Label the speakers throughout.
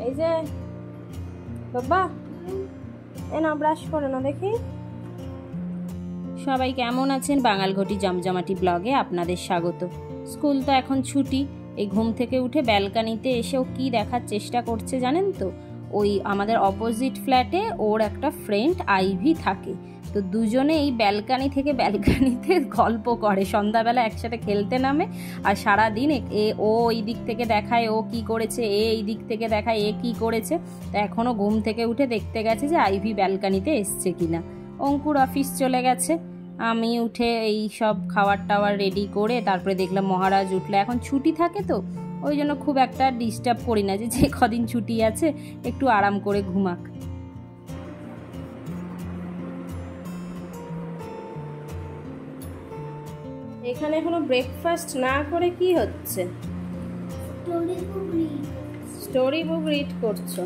Speaker 1: এই যে বাবা, এ না ব্রাশ করে না দেখি। সবাই কেমন আছেন? বাঙালঘটি জমজমাটি ব্লগে আপনাদের স্বাগত। স্কুল তো এখন ছুটি। এই ঘুম থেকে উঠে ব্যালকানিতে এসেও কি দেখার চেষ্টা করছে জানেন তো? ওই আমাদের অপোজিট ফ্ল্যাটে ওর একটা ফ্রেন্ড আইভি থাকে, তো দুজনে এই ব্যালকানি থেকে ব্যালকানিতে গল্প করে, সন্ধ্যাবেলা একসাথে খেলতে নামে। আর সারাদিন ও এই দিক থেকে দেখায় ও কি করেছে, এই দিক থেকে দেখায় এ কি করেছে। তো এখনও ঘুম থেকে উঠে দেখতে গেছে যে আইভি ব্যালকানিতে এসছে কিনা। অঙ্কুর অফিস চলে গেছে, আমি উঠে এই সব খাবার টাওয়ার রেডি করে তারপরে দেখলাম মহারাজ উঠলে। এখন ছুটি থাকে তো ওই জন্য খুব একটা ডিস্টার্ব করি না, যে কদিন ছুটি আছে একটু আরাম করে ঘুমাক। এখানে এখনো ব্রেকফাস্ট না করে কি হচ্ছে? স্টোরি বুক রিড করছো?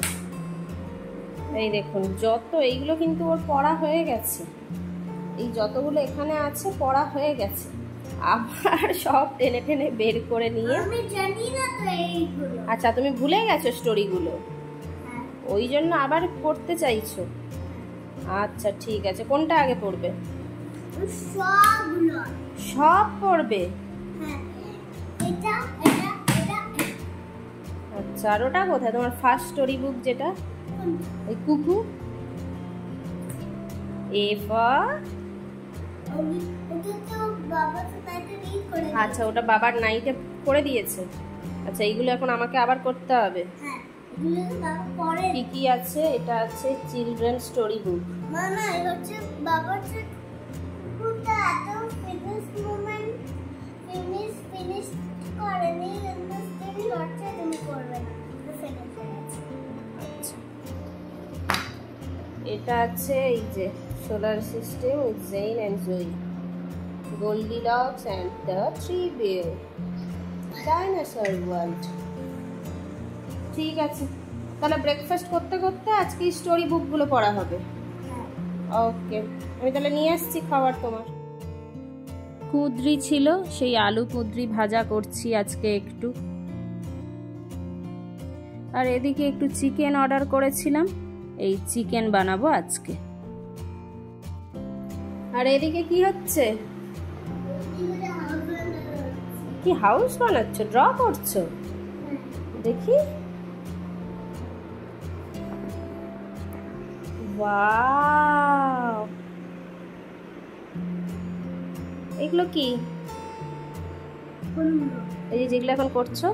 Speaker 1: এই দেখুন যত এইগুলো কিন্তু ওর পড়া হয়ে গেছে, এই যতগুলো এখানে আছে পড়া হয়ে গেছে, আবার সব টেনে টেনে বের করে নিয়ে।
Speaker 2: আমি জানি না তো এইগুলো।
Speaker 1: আচ্ছা তুমি ভুলে গেছো স্টোরিগুলো, ওই জন্য আবার পড়তে চাইছো? আচ্ছা ঠিক আছে, কোনটা আগে পড়বে?
Speaker 2: সবগুলো
Speaker 1: সব পড়বে?
Speaker 2: এটা এটা এটা।
Speaker 1: আচ্ছা আর ওটা কোথায় তোমার ফার্স্ট স্টোরি বুক যেটা? ওই কুকু। আচ্ছা ওটা বাবার নাইটে করে দিয়েছে। আচ্ছা এইগুলো এখন আমাকে আবার করতে হবে। কি কি আছে? এটা আছে চিলড্রেন স্টোরি বুক।
Speaker 2: মামা এটা হচ্ছে বাবার যে পুরোটা এত ফিনিশ মোমেন্ট ফিনিশ করেনি, স্টোরি হচ্ছে তুমি করবে না, তো ফিনিশ হয়ে গেছে।
Speaker 1: আচ্ছা এটা আছে এই যে solar system with Jane and Joey, Goldilocks and the three bear, dinosaur world. ঠিক আছে তাহলে ব্রেকফাস্ট করতে করতে আজকে স্টোরি বুকগুলো পড়া হবে। ওকে আমি তাহলে নিয়ে আসছি খাবার তোমার। কুঁদরি ছিল, সেই আলু কুঁদরি ভাজা করছি আজকে একটু। আর এদিকে একটু চিকেন অর্ডার করেছিলাম, এই চিকেন বানাবো আজকে। আর এদিকে কি হচ্ছে? কি হাউস বানাচ্ছ? ড্র করছো? দেখি। ওয়াও এগুলো কি? এই যেগুলো এখন করছো?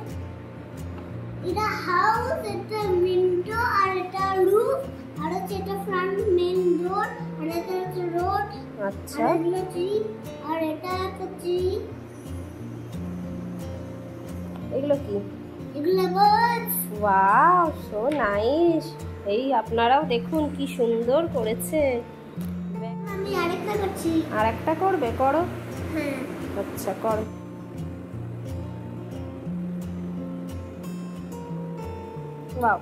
Speaker 2: এটা হাউস, এটা উইন্ডো, আর এটা রুফ, আর হচ্ছে এটা ফ্রন্ট মেইন ডোর, আর এটা হচ্ছে রোড।
Speaker 1: আচ্ছা
Speaker 2: আর এগুলো ট্রি, আর এটা একটা ট্রি।
Speaker 1: এগুলো কি?
Speaker 2: এগুলো বার্ডস।
Speaker 1: Wow so nice. এই আপনারাও দেখুন কি সুন্দর করেছে।
Speaker 2: আমি আরেকটা করছি।
Speaker 1: আরেকটা করবে? করো।
Speaker 2: হ্যাঁ
Speaker 1: আচ্ছা করো। Wow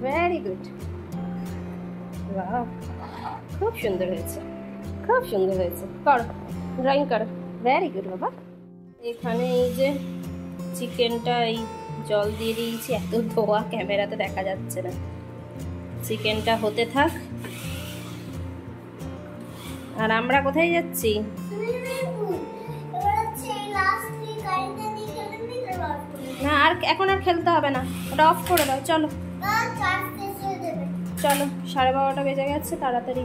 Speaker 1: very good. ওয়াও খুব সুন্দর হয়েছে, খুব সুন্দর হয়েছে। করো ড্রয়িং করো। ভেরি গুড বাবা। এখানে এই যে চিকেনটা এই জল দিয়ে দিয়েছি, এত ধোয়া ক্যামেরাতে দেখা যাচ্ছে না। চিকেনটা হতে থাক। আর আমরা কোথায় যাচ্ছি? না আর এখন আর খেলতে হবে না, ওটা অফ করে দাও। চলো চলো 12:30 বেজে গেছে, তাড়াতাড়ি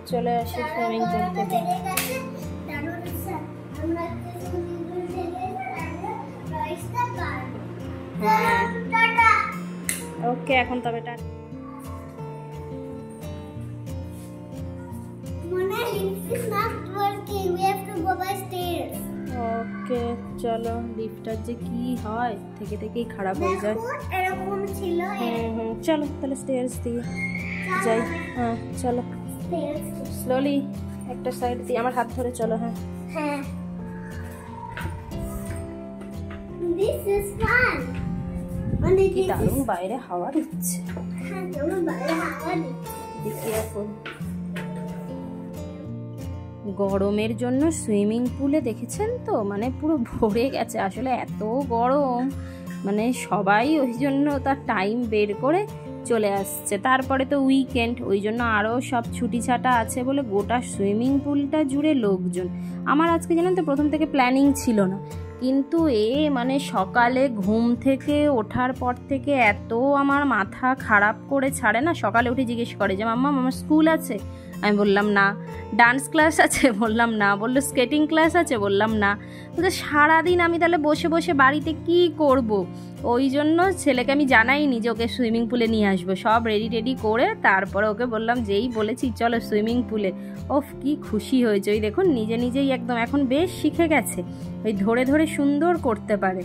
Speaker 1: চলে আসি সুইমিং পুল থেকে। হ্যাঁ ওকে এখন তবে টাটা। ওকে চলো, লিফটার যে কি হয় থেকে থেকেই খারাপ হয়ে যায়।
Speaker 2: এরকম ছিল।
Speaker 1: চলো তাহলে স্টেয়ার্স দিয়ে যাই। হ্যাঁ চলো স্লোলি একটা সাইড দিয়ে আমার হাত ধরে চলো। হ্যাঁ
Speaker 2: হ্যাঁ this is fun.
Speaker 1: কি দারুণ বাইরে হাওয়া দিচ্ছে।
Speaker 2: হ্যাঁ, তোমার বাইরে হাওয়া দিচ্ছে।
Speaker 1: Be careful. গরমের জন্য সুইমিং পুলে দেখেছেন তো মানে পুরো ভরে গেছে। আসলে এত গরম মানে সবাই ওই জন্য তার টাইম বের করে চলে আসছে। তারপরে তো উইকেন্ড, ওই জন্য আরও সব ছুটি ছাটা আছে বলে গোটা সুইমিং পুলটা জুড়ে লোকজন। আমার আজকে জানেন তো প্রথম থেকে প্ল্যানিং ছিল না, কিন্তু মানে সকালে ঘুম থেকে ওঠার পর থেকে এত আমার মাথা খারাপ করে ছাড়ে না। সকালে উঠে জিজ্ঞেস করে যে মাম্মা আমার স্কুল আছে, আমি বললাম না। ডান্স ক্লাস আছে, বললাম না। বললো স্কেটিং ক্লাস আছে, বললাম না। তো সারাদিন আমি তাহলে বসে বসে বাড়িতে কি করব? ওই জন্য ছেলেকে আমি জানাইনি যে ওকে সুইমিং পুলে নিয়ে আসবো। সব রেডি করে তারপরে ওকে বললাম, যেই বলেছি চলো সুইমিং পুলে, ওফ কি খুশি হয়েছে। ওই দেখুন নিজে নিজেই একদম এখন বেশ শিখে গেছে, ওই ধরে ধরে সুন্দর করতে পারে।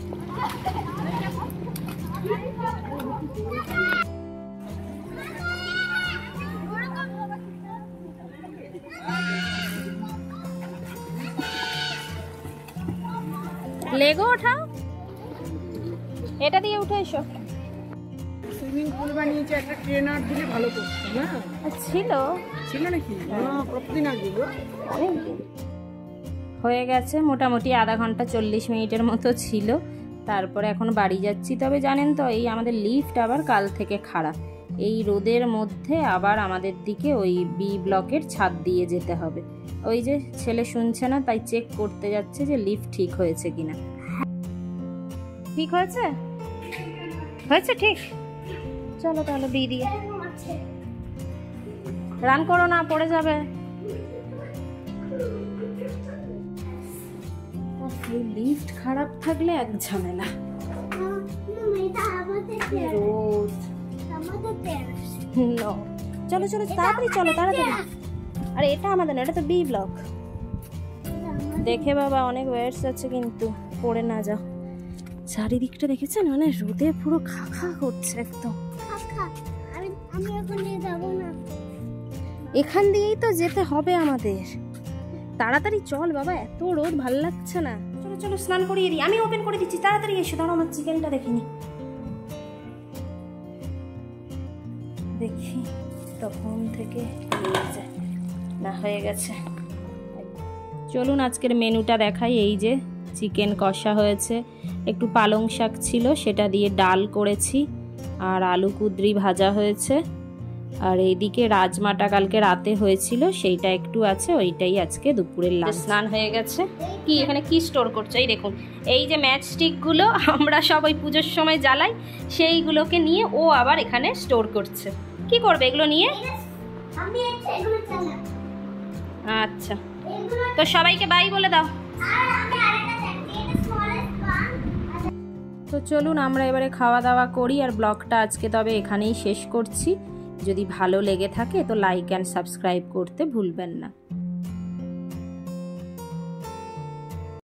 Speaker 1: লেগো ওঠা, এটা দিয়ে উঠে এসো।
Speaker 3: সুইমিং পুল বানিয়েছে, একটা ট্রেনার দিলে ভালো করতো না?
Speaker 1: ছিল
Speaker 3: নাকি? প্রতিদিন আসবে গো।
Speaker 1: হয়ে গেছে মোটামুটি আধা ঘন্টা 40 মিনিটের মতো ছিল। তারপরে এখন বাড়ি যাচ্ছি। তবে জানেন তো এই আমাদের লিফট আবার কাল থেকে খারাপ। এই রোদের মধ্যে আবার আমাদের দিকে ওই বি ব্লকের ছাদ দিয়ে যেতে হবে। ওই যে ছেলে শুনছে না, তাই চেক করতে যাচ্ছে যে লিফট ঠিক হয়েছে কিনা। ঠিক হয়েছে? হয়েছে ঠিক। চলো তাহলে দিয়ে দিয়ে রান করো না, পড়ে যাবে। লিফট খারাপ থাকলে এক ঝামেলা। রোদ। চলো চলো তাড়াতাড়ি চলো, তাড়াতাড়ি। আরে এটা আমাদের না, এটা তো বি ব্লক। দেখে বাবা অনেক ওয়ার্ডস আছে, কিন্তু পড়ে না যাও। চারিদিকটা দেখেছেন মানে রোদে পুরো খা করছে একদম। এখান দিয়েই তো যেতে হবে আমাদের। তাড়াতাড়ি চল বাবা, এত রোদ ভালো লাগছে না। চলো চলো স্নান করিয়ে দিই, আমি ওপেন করে দিচ্ছি। তাড়াতাড়ি এসো, দাঁড়াও আমার চিকেনটা দেখিনি। দেখি তখন থেকে না হয়ে গেছে। চলুন আজকের মেনুটা দেখাই। এই যে চিকেন কষা হয়েছে, একটু পালং শাক ছিল সেটা দিয়ে ডাল করেছি, আর আলু কুদরি ভাজা হয়েছে, আর এইদিকে রাজমাটা কালকে রাতে হয়েছিল সেইটা একটু আছে, ওইটাই আজকে দুপুরের লাঞ্চ। স্নান হয়ে গেছে। কি এখানে কি স্টোর করছো? এই দেখুন, এই যে ম্যাচস্টিকগুলো আমরা সব ওই পুজোর সময় জ্বালাই, সেইগুলোকে নিয়ে ও আবার এখানে স্টোর করছে। কি করবে এগুলো নিয়ে? আচ্ছা, তো সবাইকে বাই বলে দাও। তো চলুন আমরা এবারে খাওয়া দাওয়া করি, আর ব্লগটা আজকে তবে এখানেই শেষ করছি। যদি ভালো লেগে থাকে তো লাইক অ্যান্ড সাবস্ক্রাইব করতে ভুলবেন না।